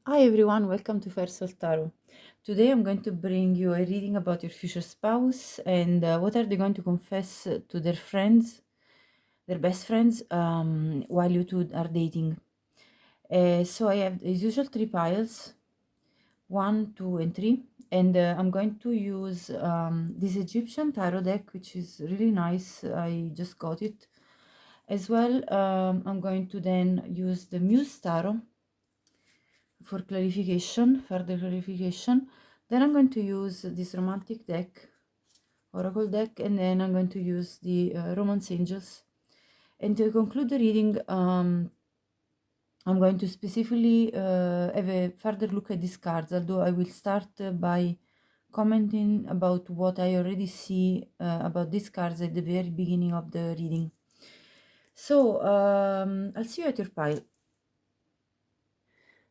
Hi everyone, welcome to Firesoultarot. Today I'm going to bring you a reading about your future spouse and what are they going to confess to their friends, their best friends, while you two are dating. So I have as usual three piles, one, two, and three, and I'm going to use this Egyptian tarot deck, which is really nice. I just got it. As well, I'm going to then use the Muse Tarot for clarification, further clarification. Then I'm going to use this romantic deck, oracle deck, and then I'm going to use the romance angels. And to conclude the reading, I'm going to specifically have a further look at these cards, although I will start by commenting about what I already see about these cards at the very beginning of the reading. So I'll see you at your pile.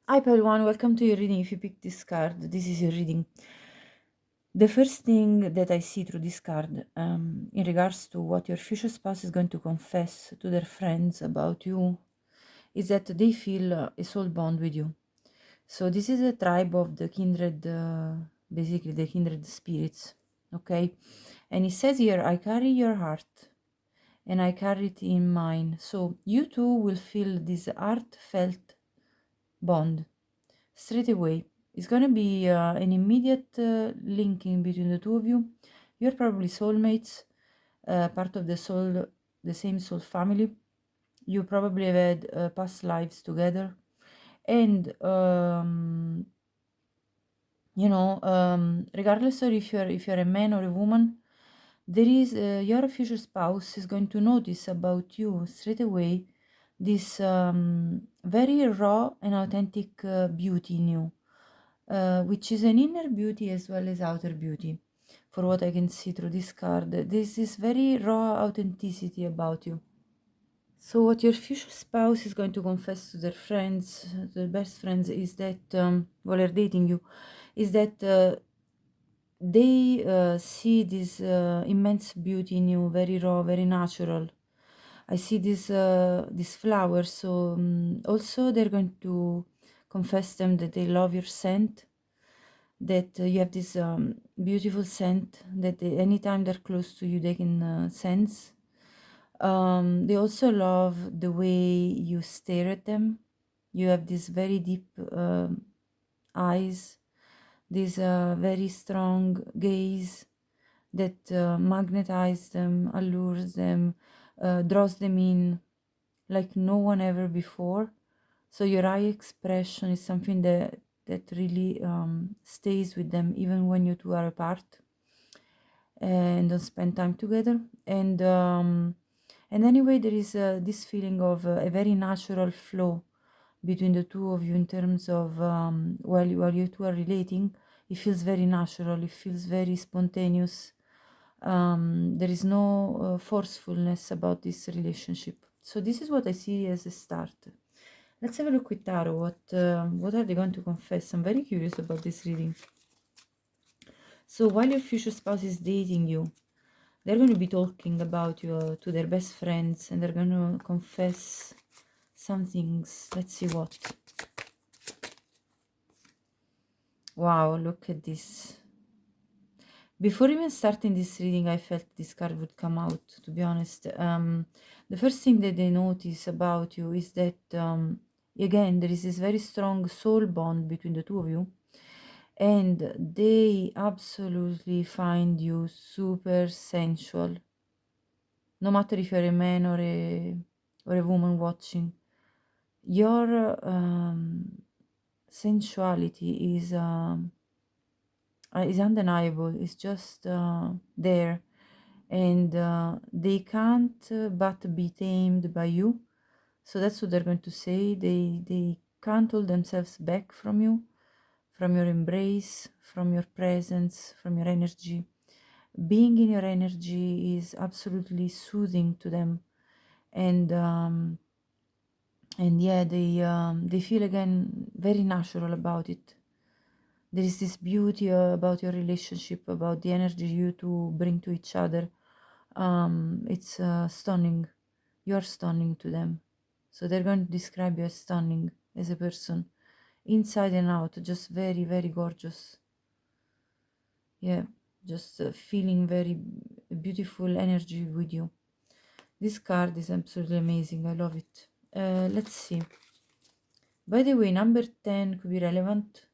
Hi pile 1, welcome to your reading. If you picked this card, this is your reading. The first thing that I see through this card, in regards to what your future spouse is going to confess to their friends about you, is that they feel a soul bond with you. So this is a tribe of the kindred, basically the kindred spirits, okay? And it says here, I carry your heart and I carry it in mine. So you too will feel this heartfelt bond straight away. It's going to be an immediate linking between the two of you. You're probably soulmates, part of the same soul family. You probably have had past lives together. And, regardless of if you're a man or a woman, there is your future spouse is going to notice about you straight away this very raw and authentic beauty in you, which is an inner beauty as well as outer beauty. For what I can see through this card, this is very raw authenticity about you. So what your future spouse is going to confess to their friends, their best friends, is that while they're dating you, is that they see this immense beauty in you, very raw, very natural. I see this flower, so also they're going to confess them that they love your scent, that you have this beautiful scent that anytime they're close to you they can sense. They also love the way you stare at them. You have this very deep eyes, this very strong gaze that magnetizes them, allures them, draws them in like no one ever before. So your eye expression is something that really stays with them even when you two are apart and don't spend time together. And anyway, there is this feeling of a very natural flow between the two of you in terms of while you two are relating. It feels very natural. It feels very spontaneous. There is no forcefulness about this relationship. So this is what I see as a start. Let's have a look with Tarot. What are they going to confess? I'm very curious about this reading. So while your future spouse is dating you, they're going to be talking about you to their best friends, and they're going to confess some things. Let's see what. Wow, look at this. Before even starting this reading, I felt this card would come out, to be honest. The first thing that they notice about you is that, again, there is this very strong soul bond between the two of you. And they absolutely find you super sensual. No matter if you're a man or a woman watching. Your sensuality is undeniable. It's just there, and they can't but be tamed by you. So that's what they're going to say. They can't hold themselves back from you, from your embrace, from your presence, from your energy. Being in your energy is absolutely soothing to them, and yeah, they feel again very natural about it. There is this beauty about your relationship, about the energy you two bring to each other. It's stunning. You're stunning to them. So they're going to describe you as stunning as a person inside and out, just very, very gorgeous. Yeah, just feeling very beautiful energy with you. This card is absolutely amazing. I love it. Let's see. By the way, number 10 could be relevant.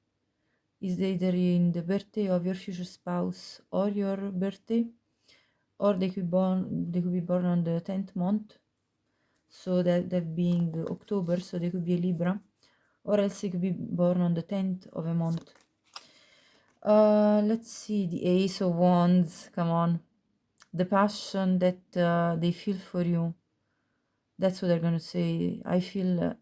Is either in the birthday of your future spouse or your birthday, or they could be born on the 10th month, so that being October, so they could be a Libra, or else they could be born on the 10th of a month. Let's see, the Ace of Wands, come on. The passion that they feel for you. That's what they're going to say. I feel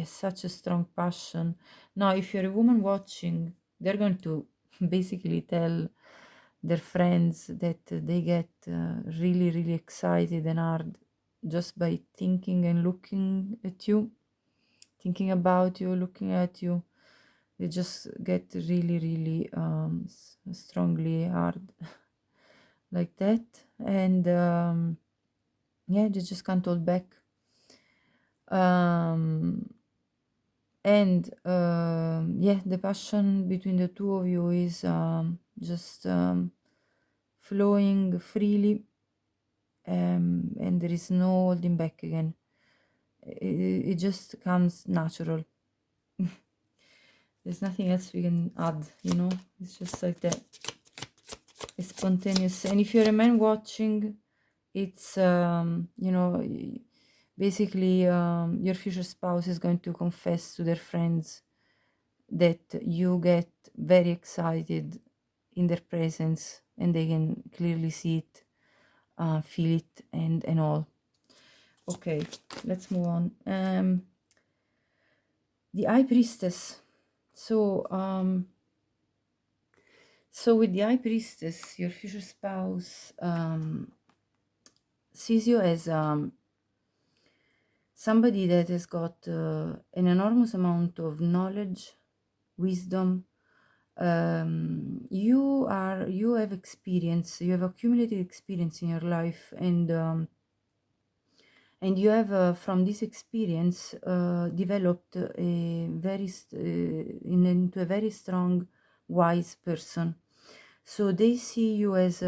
such a strong passion. Now, if you're a woman watching, they're going to basically tell their friends that they get really, really excited and hard just by thinking and looking at you, thinking about you, looking at you. They just get really, really strongly hard like that. And yeah, they just can't hold back. And yeah, the passion between the two of you is just flowing freely, and there is no holding back again. It just comes natural. There's nothing else we can add, it's just like that. It's spontaneous. And if you're a man watching, it's basically your future spouse is going to confess to their friends that you get very excited in their presence, and they can clearly see it, feel it, and all. Okay, let's move on. The High Priestess. So with the High Priestess, your future spouse sees you as somebody that has got an enormous amount of knowledge, wisdom. You have experience, you have accumulated experience in your life, and you have from this experience developed into a very strong, wise person. So they see you as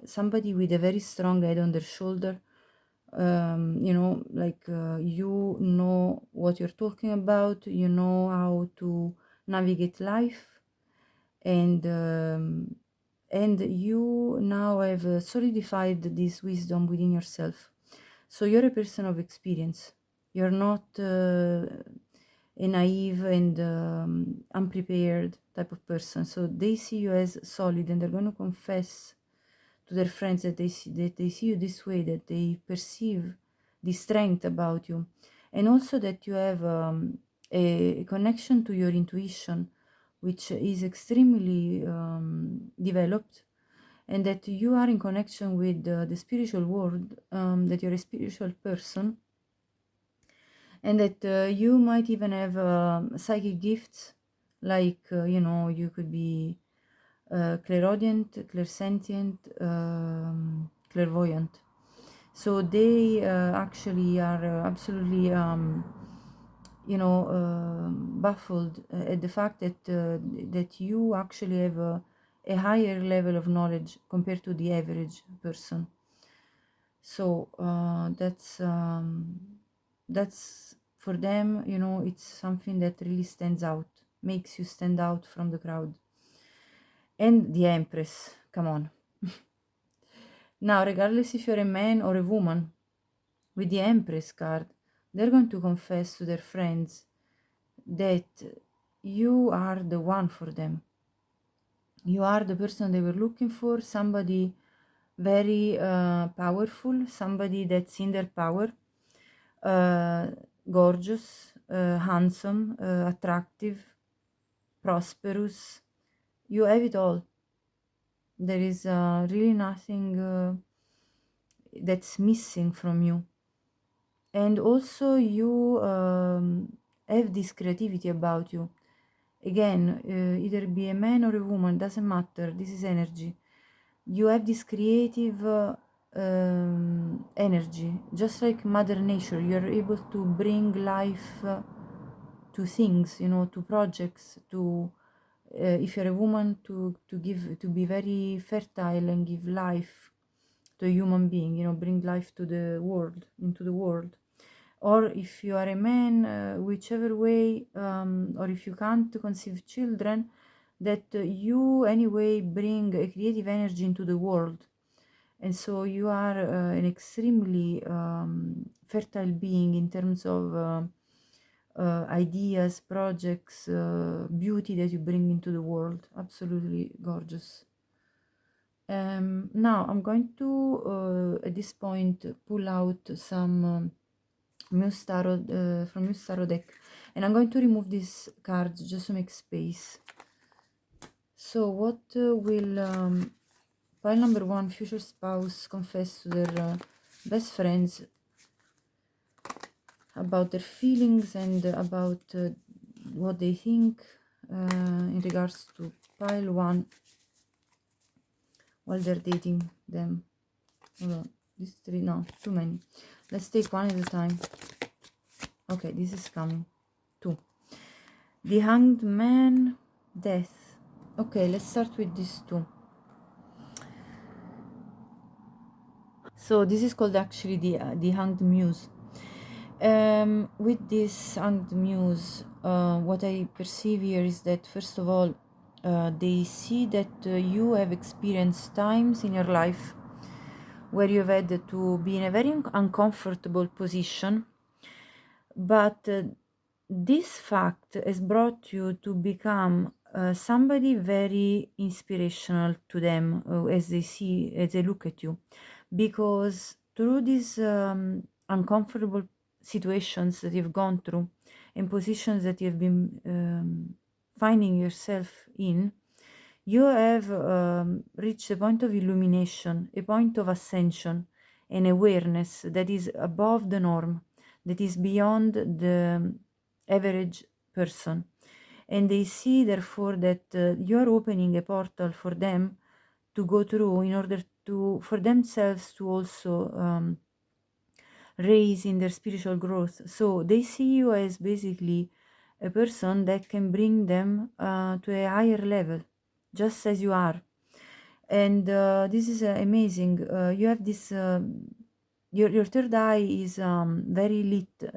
somebody with a very strong head on their shoulder. You know what you're talking about, you know how to navigate life, and you now have solidified this wisdom within yourself. So you're a person of experience. You're not a naive and unprepared type of person. So they see you as solid, and they're going to confess to their friends that they see you this way, that they perceive the strength about you, and also that you have a connection to your intuition, which is extremely developed, and that you are in connection with the spiritual world, that you're a spiritual person, and that you might even have psychic gifts, like you could be clairaudient, clairsentient, clairvoyant. So they actually are absolutely baffled at the fact that you actually have a higher level of knowledge compared to the average person. So that's for them, it's something that really stands out, makes you stand out from the crowd. And the Empress, come on. Now, regardless if you're a man or a woman, with the Empress card, they're going to confess to their friends that you are the one for them. You are the person they were looking for, somebody very powerful, somebody that's in their power, gorgeous, handsome, attractive, prosperous. You have it all. There is really nothing that's missing from you. And also you have this creativity about you. Again, either be a man or a woman, doesn't matter, this is energy. You have this creative energy, just like Mother Nature. You're able to bring life to things, you know, to projects, to if you're a woman, to be very fertile and give life to a human being, you know, bring life to the world, into the world. Or if you are a man, whichever way, or if you can't conceive children, that you anyway bring a creative energy into the world. And so you are an extremely fertile being in terms of ideas, projects, beauty that you bring into the world. Absolutely gorgeous. Now I'm going to, at this point, pull out some Muse Tarot from Muse Tarot deck, and I'm going to remove these cards just to make space. So what will pile number 1, future spouse, confess to their best friends about their feelings and about what they think in regards to pile 1 while they're dating them. Hold on, these 3, no, too many. Let's take one at a time. Okay, this is coming. 2. The Hanged Man, Death. Okay, let's start with these 2. So this is called actually the Hanged Muse. With this Hanged Muse, what I perceive here is that, first of all, they see that you have experienced times in your life where you've had to be in a very uncomfortable position, but this fact has brought you to become somebody very inspirational to them as they look at you, because through these uncomfortable situations that you've gone through and positions that you've been finding yourself in, you have reached a point of illumination, a point of ascension, an awareness that is above the norm, that is beyond the average person. And they see, therefore, that you're opening a portal for them to go through in order for themselves to also raise in their spiritual growth. So they see you as basically a person that can bring them to a higher level, just as you are. And this is amazing. You have this, your third eye is very lit.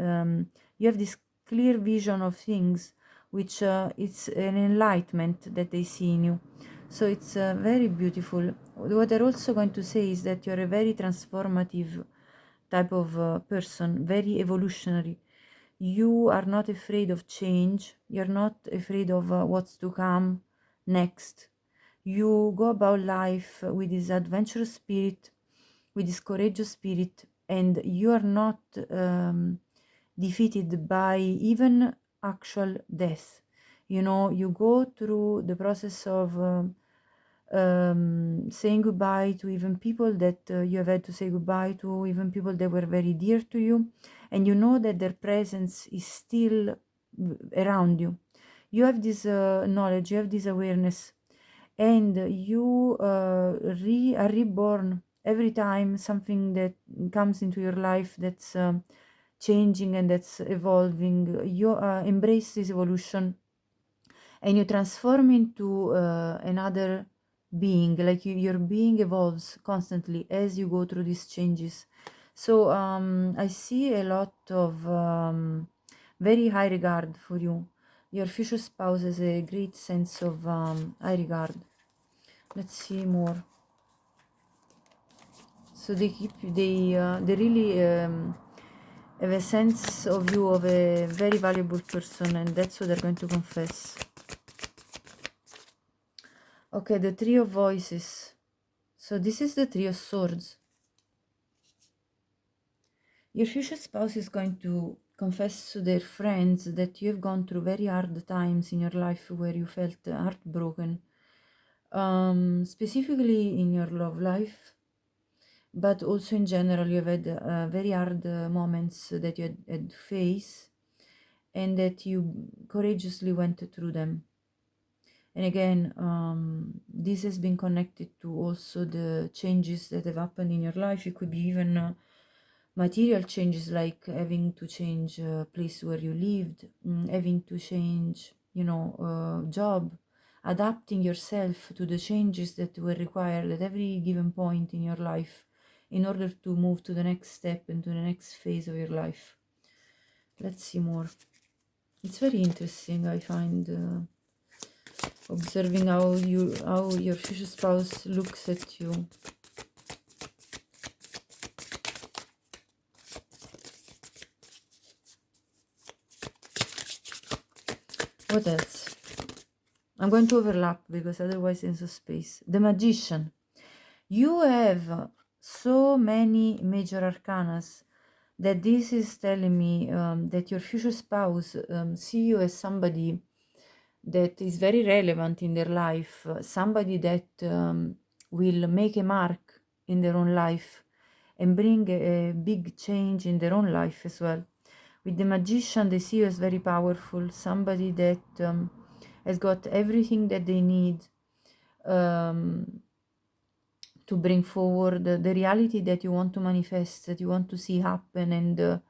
You have this clear vision of things, which it's an enlightenment that they see in you. So it's very beautiful. What they're also going to say is that you're a very transformative type of person, very evolutionary. You are not afraid of change. You're not afraid of what's to come next. You go about life with this adventurous spirit, with this courageous spirit, and you are not defeated by even actual death. You know, you go through the process of saying goodbye to even people that you have had to say goodbye to, even people that were very dear to you, and you know that their presence is still around you. You have this knowledge, you have this awareness, and you are reborn every time something that comes into your life that's changing and that's evolving. You embrace this evolution and you transform into another being, like your being evolves constantly as you go through these changes. So I see a lot of very high regard for you. Your future spouse has a great sense of high regard. Let's see more. So they really have a sense of you of a very valuable person, and that's what they're going to confess. Okay, the Three of Voices. So this is the Three of Swords. Your future spouse is going to confess to their friends that you have gone through very hard times in your life where you felt heartbroken, specifically in your love life, but also in general you have had very hard moments that you had to face, and that you courageously went through them. And again, this has been connected to also the changes that have happened in your life. It could be even material changes, like having to change place where you lived, having to change, job, adapting yourself to the changes that were required at every given point in your life in order to move to the next step and to the next phase of your life. Let's see more. It's very interesting, I find, observing how your future spouse looks at you. What else? I'm going to overlap because otherwise there's a space. The Magician. You have so many major arcanas that this is telling me that your future spouse see you as somebody that is very relevant in their life, somebody that will make a mark in their own life and bring a big change in their own life as well. With the Magician, they see you as very powerful, somebody that has got everything that they need to bring forward the reality that you want to manifest, that you want to see happen and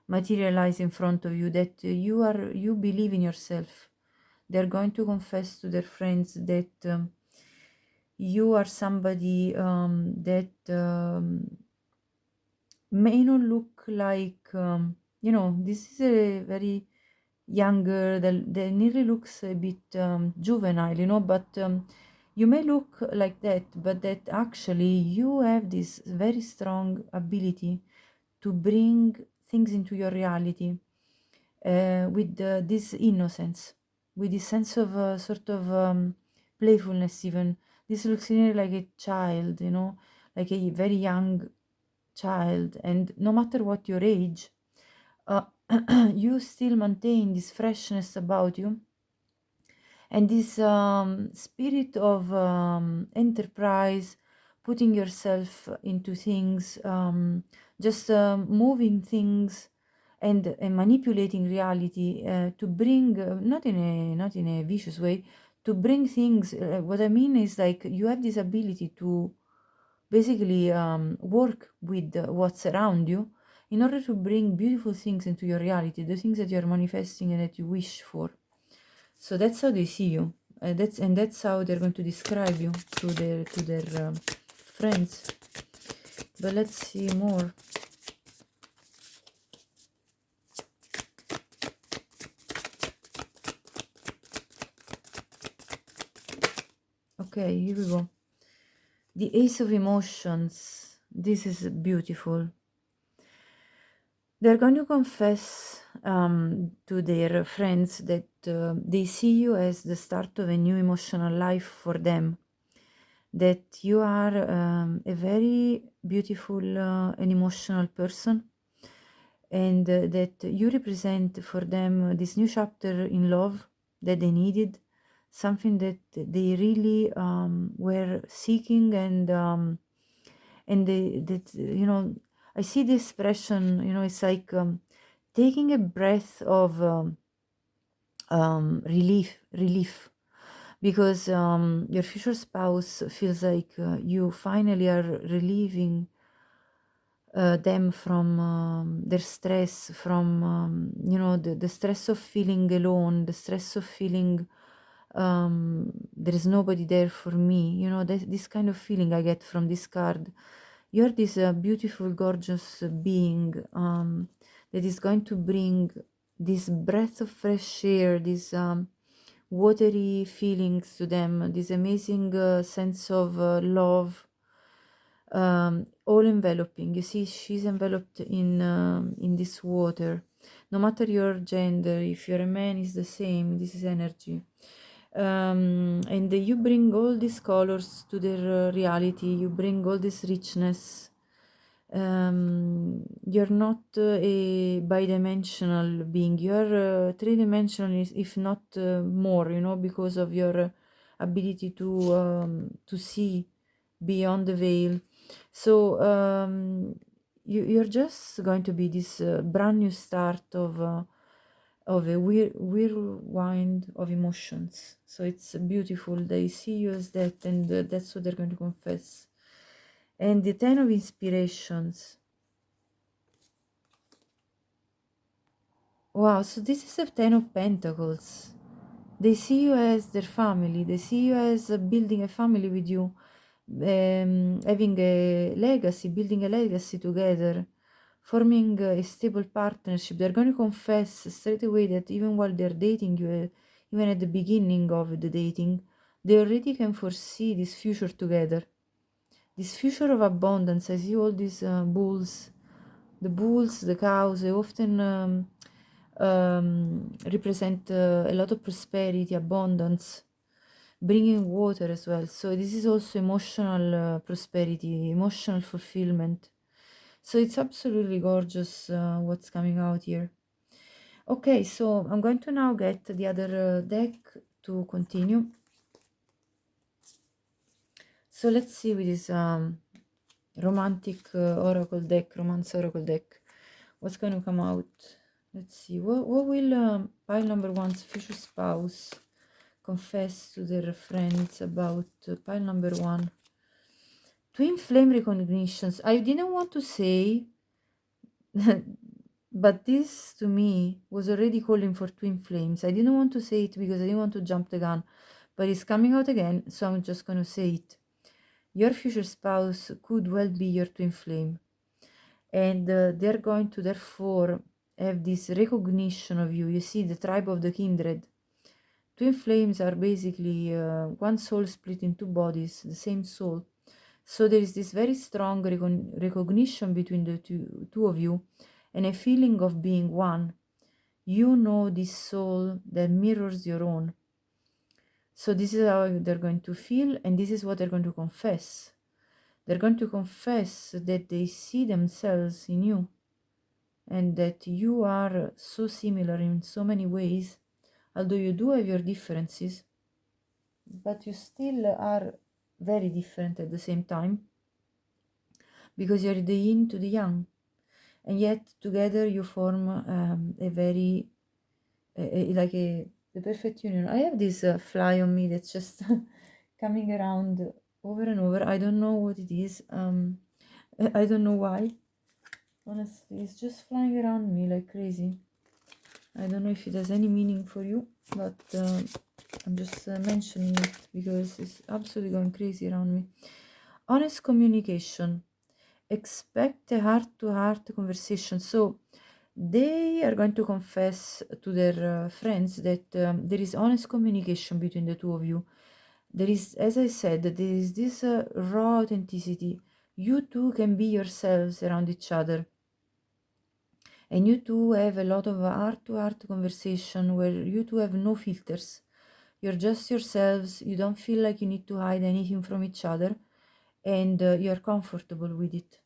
materialize in front of you, that you believe in yourself. They're going to confess to their friends that you are somebody that may not look like, this is a very young girl that nearly looks a bit juvenile, but you may look like that, but that actually you have this very strong ability to bring things into your reality with this innocence, with this sense of sort of playfulness even. This looks nearly like a child, like a very young child, and no matter what your age, you still maintain this freshness about you and this spirit of enterprise, putting yourself into things, just moving things and manipulating reality to bring not in a vicious way, to bring things. What I mean is, like, you have this ability to basically work with what's around you in order to bring beautiful things into your reality, the things that you're manifesting and that you wish for. So that's how they see you. That's how they're going to describe you to their friends. But let's see more. Okay, here we go. The Ace of Emotions. This is beautiful. They're going to confess to their friends that they see you as the start of a new emotional life for them. That you are a very beautiful and emotional person, and that you represent for them this new chapter in love that they needed, something that they really were seeking, and that I see the expression, it's like taking a breath of relief, because your future spouse feels like you finally are relieving them from their stress, from the stress of feeling alone, the stress of feeling there is nobody there for me. This kind of feeling I get from this card. You're this beautiful, gorgeous being that is going to bring this breath of fresh air, this watery feelings to them, this amazing sense of love, all enveloping. You see, she's enveloped in this water. No matter your gender, if you're a man, it's the same. This is energy. And you bring all these colors to their reality. You bring all this richness. You're not a bi-dimensional being. You're three-dimensional, if not more, because of your ability to see beyond the veil. So you're just going to be this brand new start of a whirlwind of emotions. So it's beautiful. They see you as that, and that's what they're going to confess. And the 10 of Inspirations. Wow, so this is the Ten of Pentacles. They see you as their family. They see you as building a family with you, having a legacy, building a legacy together, forming a stable partnership. They're going to confess straight away that even while they're dating you, even at the beginning of the dating, they already can foresee this future together. This future of abundance. I see all these bulls, the cows, they often represent a lot of prosperity, abundance, bringing water as well. So this is also emotional prosperity, emotional fulfillment. So it's absolutely gorgeous what's coming out here. Okay, so I'm going to now get the other deck to continue. So let's see with this romantic oracle deck, romance oracle deck, what's going to come out. Let's see, what will pile number one's future spouse confess to their friends about pile number one? Twin flame recognitions. I didn't want to say, but this to me was already calling for twin flames. I didn't want to say it because I didn't want to jump the gun, but it's coming out again, so I'm just going to say it. Your future spouse could well be your twin flame, and they're going to therefore have this recognition of you. You see, the tribe of the kindred. Twin flames are basically one soul split in two bodies, the same soul. So there is this very strong recognition between the two of you, and a feeling of being one. You know this soul that mirrors your own. So this is how they're going to feel, and this is what they're going to confess. They're going to confess that they see themselves in you, and that you are so similar in so many ways, although you do have your differences, but you still are very different at the same time, because you're the yin to the yang, and yet together you form a very like the perfect union. I have this fly on me that's just coming around over and over. I don't know what it is. I don't know why. Honestly, it's just flying around me like crazy. I don't know if it has any meaning for you, but I'm just mentioning it because it's absolutely going crazy around me. Honest communication. Expect a heart-to-heart conversation. So they are going to confess to their friends that there is honest communication between the two of you. There is, as I said, there is this raw authenticity. You two can be yourselves around each other, and you two have a lot of heart-to-heart conversation where you two have no filters. You're just yourselves. You don't feel like you need to hide anything from each other, and you're comfortable with it.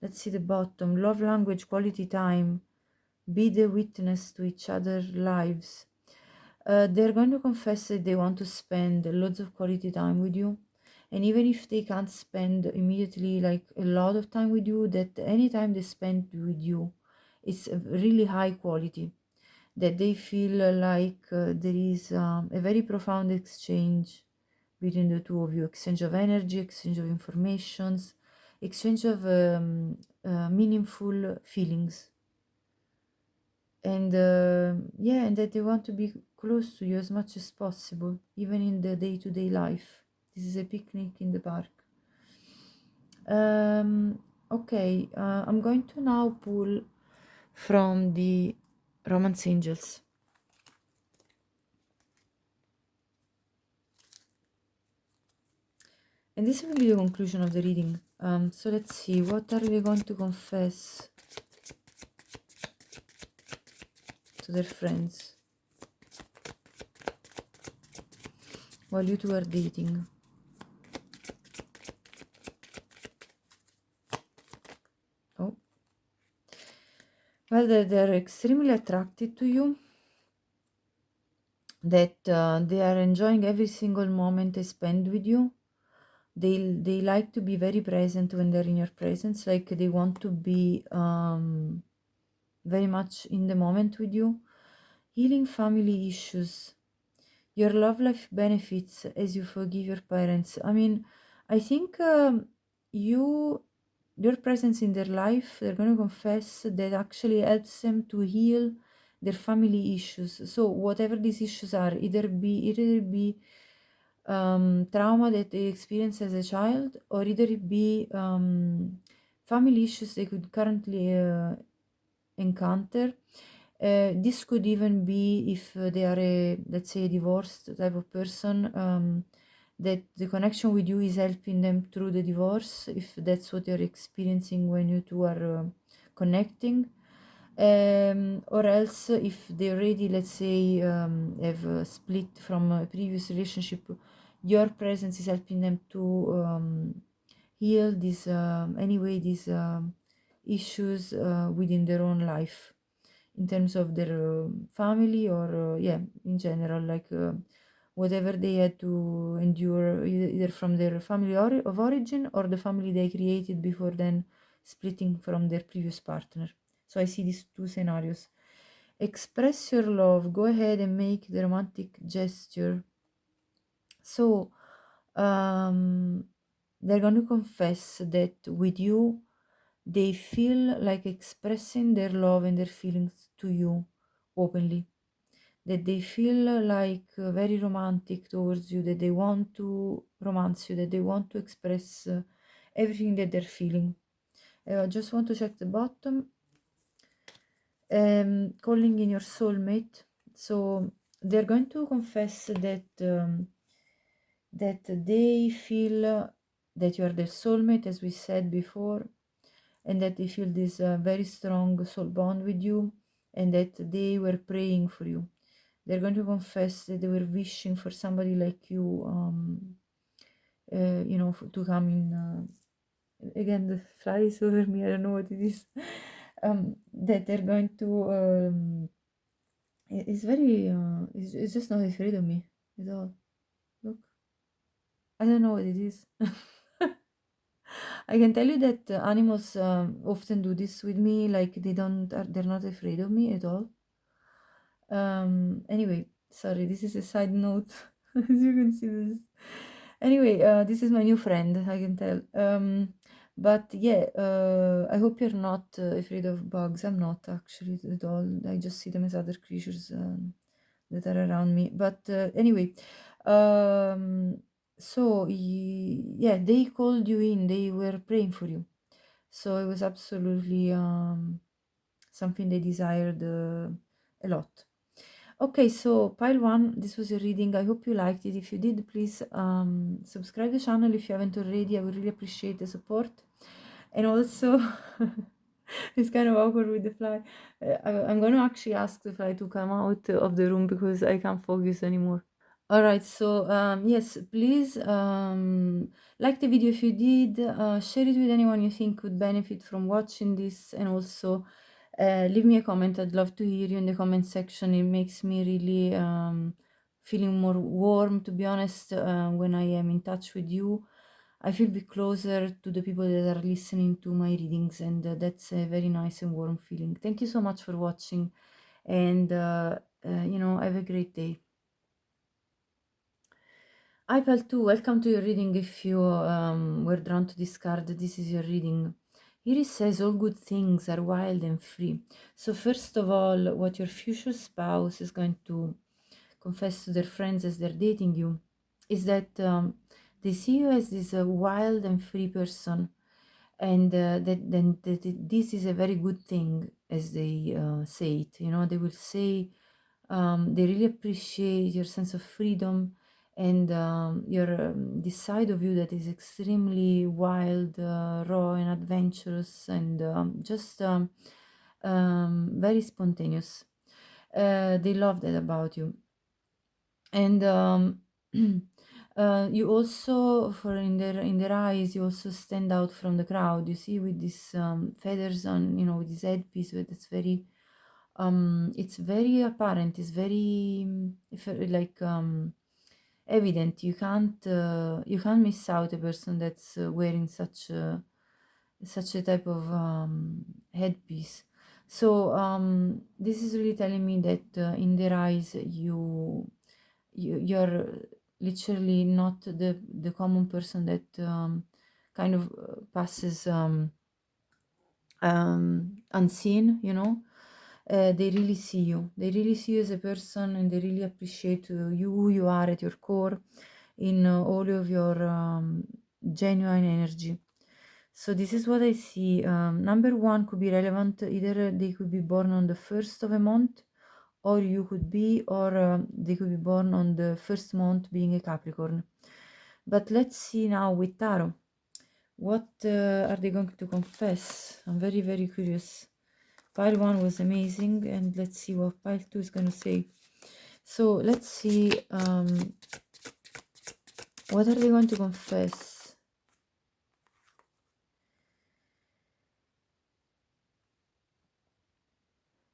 Let's see the bottom. Love language, quality time. Be the witness to each other's lives. They're going to confess that they want to spend loads of quality time with you. And even if they can't spend immediately like a lot of time with you, that any time they spend with you, it's a really high quality. That they feel like there is a very profound exchange between the two of you, exchange of energy, exchange of informations, exchange of meaningful feelings, and yeah, and that they want to be close to you as much as possible, even in the day-to-day life. This is a picnic in the park. Okay, I'm going to now pull from the Romance Angels. And this will be the conclusion of the reading. So let's see, what are they going to confess to their friends while you two are dating? Oh, well, they're extremely attracted to you, that they are enjoying every single moment they spend with you. They like to be very present when they're in your presence, like they want to be very much in the moment with you. Healing family issues. Your love life benefits as you forgive your parents. I mean, I think your presence in their life, they're going to confess that actually helps them to heal their family issues. So whatever these issues are, either be trauma that they experienced as a child, or either it be family issues they could currently encounter. This could even be if they are a, let's say, a divorced type of person, that the connection with you is helping them through the divorce, if that's what you're experiencing when you two are connecting. Or else if they already, let's say, have split from a previous relationship, your presence is helping them to heal these anyway these issues within their own life, in terms of their family, or yeah, in general, like whatever they had to endure, either from their family of origin, or the family they created before then splitting from their previous partner. So I see these two scenarios. Express your love. Go ahead and make the romantic gesture. So they're going to confess that with you they feel like expressing their love and their feelings to you openly, that they feel like very romantic towards you, that they want to romance you, that they want to express everything that they're feeling. I just want to check the bottom. Calling in your soulmate. So they're going to confess that they feel that you are their soulmate, as we said before, and that they feel this very strong soul bond with you, and that they were praying for you. They're going to confess that they were wishing for somebody like you, to come in. Again, the fly is over me. I don't know what it is. That they're going to. It's very. It's just not afraid of me at all. Look, I don't know what it is. I can tell you that animals often do this with me. Like they're not afraid of me at all. Anyway, sorry, this is a side note. As you can see this. Anyway, this is my new friend, I can tell. But yeah, I hope you're not afraid of bugs. I'm not actually at all. I just see them as other creatures that are around me. But anyway, so yeah, they called you in. They were praying for you. So it was absolutely something they desired a lot. Okay, so pile one, this was a reading. I hope you liked it. If you did, please subscribe the channel if you haven't already. I would really appreciate the support. And also, it's kind of awkward with the fly. I'm going to actually ask the fly to come out of the room because I can't focus anymore. All right, so yes, please like the video if you did, share it with anyone you think would benefit from watching this, and also leave me a comment. I'd love to hear you in the comment section. It makes me really feeling more warm, to be honest, when I am in touch with you. I feel a bit closer to the people that are listening to my readings, and that's a very nice and warm feeling. Thank you so much for watching, and have a great day. Hi Pal 2, welcome to your reading. If you were drawn to this card, this is your reading. Here it says all good things are wild and free. So first of all, what your future spouse is going to confess to their friends as they're dating you is that they see you as this wild and free person, and that this is a very good thing, as they say it. They will say they really appreciate your sense of freedom, and your this side of you that is extremely wild, raw and adventurous, and just very spontaneous. They love that about you. And you also, for in their eyes, you also stand out from the crowd. You see, with these feathers on, with this headpiece, it's very apparent. It's very like evident. You can't miss out a person that's wearing such a type of headpiece. So this is really telling me that in their eyes, you're literally not the common person that kind of passes unseen. They really see you. They really see you as a person, and they really appreciate you, who you are at your core, in all of your genuine energy. So this is what I see. Number one could be relevant. Either they could be born on the first of a month, or you could be, or they could be born on the first month, being a Capricorn. But let's see now with tarot. What are they going to confess? I'm very, very curious. Pile 1 was amazing, and let's see what pile 2 is going to say. So let's see, what are they going to confess?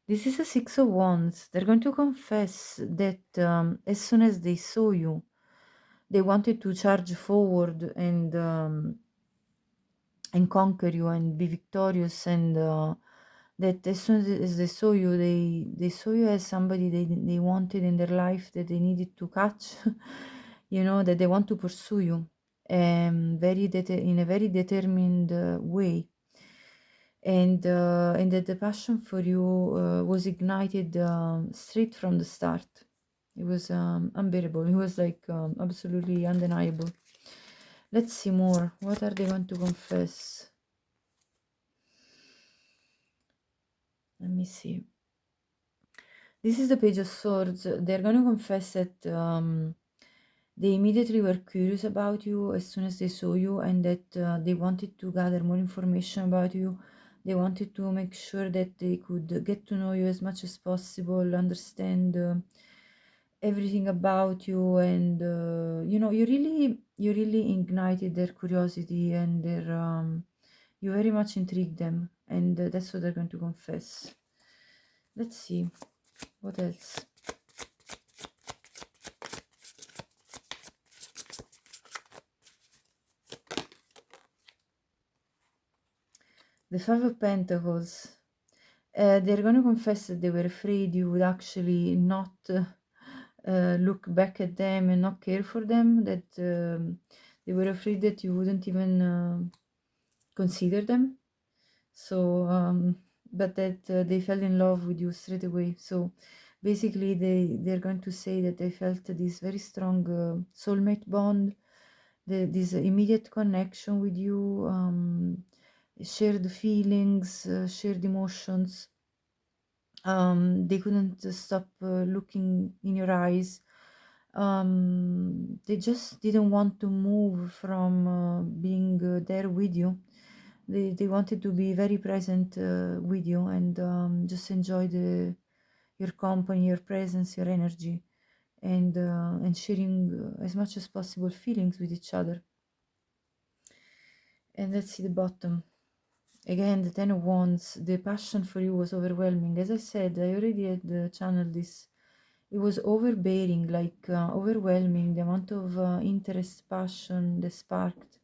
This is a 6 of Wands. They're going to confess that as soon as they saw you, they wanted to charge forward and conquer you and be victorious, and that as soon as they saw you, they saw you as somebody they wanted in their life, that they needed to catch, you know, that they want to pursue you, in a very determined way, and that the passion for you was ignited straight from the start. It was unbearable. It was like absolutely undeniable. Let's see more. What are they going to confess? Let me see. This is the Page of Swords. They're going to confess that they immediately were curious about you as soon as they saw you, and that they wanted to gather more information about you. They wanted to make sure that they could get to know you as much as possible, understand everything about you, and you know, you really ignited their curiosity, and you very much intrigued them, and that's what they're going to confess. Let's see what else. The Five of Pentacles. They're going to confess that they were afraid you would actually not look back at them and not care for them, that they were afraid that you wouldn't even consider them. So, but that they fell in love with you straight away. So basically they're going to say that they felt this very strong soulmate bond, this immediate connection with you, shared feelings, shared emotions. They couldn't stop looking in your eyes. They just didn't want to move from being there with you. They wanted to be very present with you, and just enjoy your company, your presence, your energy, and sharing as much as possible feelings with each other. And let's see the bottom. Again, the Ten of Wands. The passion for you was overwhelming. As I said, I already had channeled this. It was overbearing, like overwhelming, the amount of interest, passion that sparked.